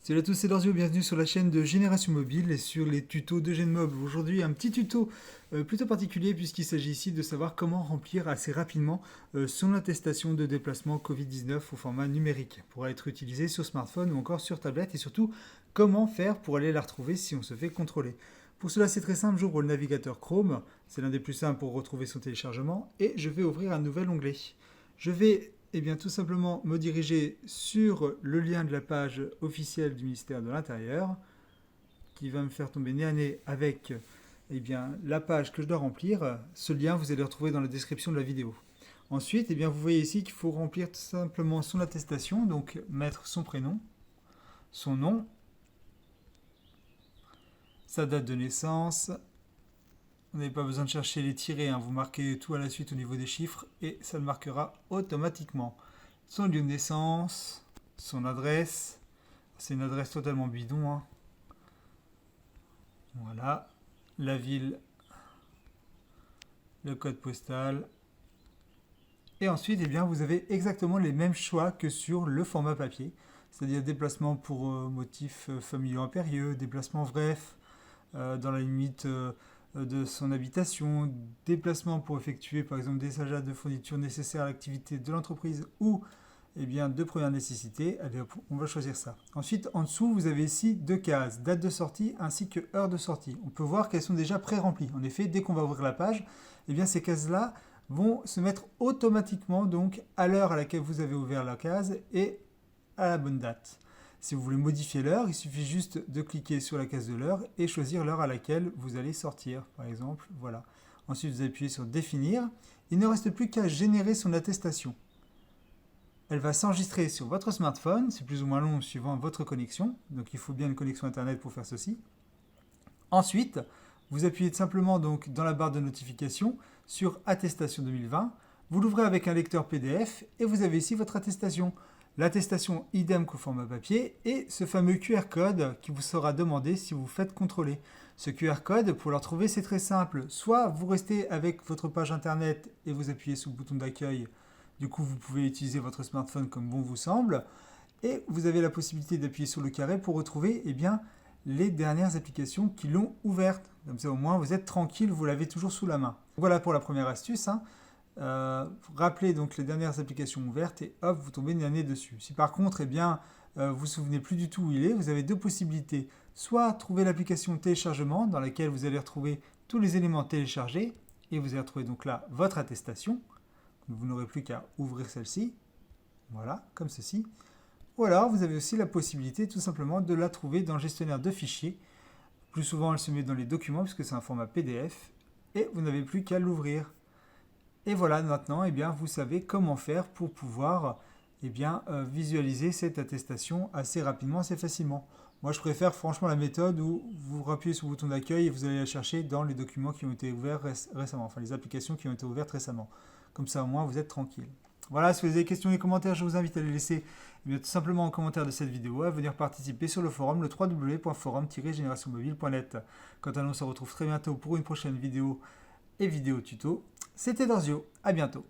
Salut à tous, c'est Lorzio, bienvenue sur la chaîne de Génération Mobile et sur les tutos de GenMob. Aujourd'hui, un petit tuto plutôt particulier puisqu'il s'agit ici de savoir comment remplir assez rapidement son attestation de déplacement Covid-19 au format numérique pour être utilisé sur smartphone ou encore sur tablette et surtout comment faire pour aller la retrouver si on se fait contrôler. Pour cela, c'est très simple, j'ouvre le navigateur Chrome, c'est l'un des plus simples pour retrouver son téléchargement et je vais ouvrir un nouvel onglet. Je vais tout simplement me diriger sur le lien de la page officielle du ministère de l'Intérieur qui va me faire tomber nez à nez avec la page que je dois remplir. Ce lien, vous allez le retrouver dans la description de la vidéo. Ensuite, vous voyez ici qu'il faut remplir tout simplement son attestation, donc mettre son prénom, son nom, sa date de naissance. Vous n'avez pas besoin de chercher les tirets, vous marquez tout à la suite au niveau des chiffres et ça le marquera automatiquement. Son lieu de naissance, son adresse, c'est une adresse totalement bidon. Voilà, la ville, le code postal. Et ensuite, vous avez exactement les mêmes choix que sur le format papier, c'est-à-dire déplacement pour motifs familiaux impérieux, déplacement bref, dans la limite de son habitation, déplacement pour effectuer par exemple des achats de fournitures nécessaires à l'activité de l'entreprise ou de première nécessité. Allez hop, on va choisir ça. Ensuite, en dessous, vous avez ici deux cases, date de sortie ainsi que heure de sortie. On peut voir qu'elles sont déjà pré-remplies. En effet, dès qu'on va ouvrir la page, ces cases-là vont se mettre automatiquement donc à l'heure à laquelle vous avez ouvert la case et à la bonne date. Si vous voulez modifier l'heure, il suffit juste de cliquer sur la case de l'heure et choisir l'heure à laquelle vous allez sortir, par exemple. Voilà. Ensuite, vous appuyez sur définir. Il ne reste plus qu'à générer son attestation. Elle va s'enregistrer sur votre smartphone, c'est plus ou moins long suivant votre connexion, donc il faut bien une connexion internet pour faire ceci. Ensuite, vous appuyez simplement donc dans la barre de notification sur attestation 2020, vous l'ouvrez avec un lecteur PDF et vous avez ici votre attestation. L'attestation idem qu'au format papier et ce fameux QR code qui vous sera demandé si vous vous faites contrôler. Ce QR code, pour le retrouver, c'est très simple. Soit vous restez avec votre page internet et vous appuyez sur le bouton d'accueil. Du coup, vous pouvez utiliser votre smartphone comme bon vous semble. Et vous avez la possibilité d'appuyer sur le carré pour retrouver les dernières applications qui l'ont ouverte. Comme ça, au moins, vous êtes tranquille, vous l'avez toujours sous la main. Voilà pour la première astuce. Rappelez donc les dernières applications ouvertes et hop, vous tombez nez à nez dessus. Si par contre, vous ne vous souvenez plus du tout où il est, vous avez deux possibilités. Soit trouver l'application téléchargement dans laquelle vous allez retrouver tous les éléments téléchargés et vous allez retrouver donc là votre attestation. Vous n'aurez plus qu'à ouvrir celle-ci. Voilà, comme ceci. Ou alors, vous avez aussi la possibilité tout simplement de la trouver dans le gestionnaire de fichiers. Plus souvent, elle se met dans les documents puisque c'est un format PDF et vous n'avez plus qu'à l'ouvrir. Et voilà, maintenant, vous savez comment faire pour pouvoir visualiser cette attestation assez rapidement, assez facilement. Moi, je préfère franchement la méthode où vous appuyez sur le bouton d'accueil et vous allez la chercher dans les documents qui ont été ouverts récemment, enfin les applications qui ont été ouvertes récemment. Comme ça, au moins, vous êtes tranquille. Voilà, si vous avez des questions et commentaires, je vous invite à les laisser tout simplement en commentaire de cette vidéo, à venir participer sur le forum, le www.forum-generationmobile.net. Quant à nous, on se retrouve très bientôt pour une prochaine vidéo et vidéo tuto. C'était Lorzio, à bientôt.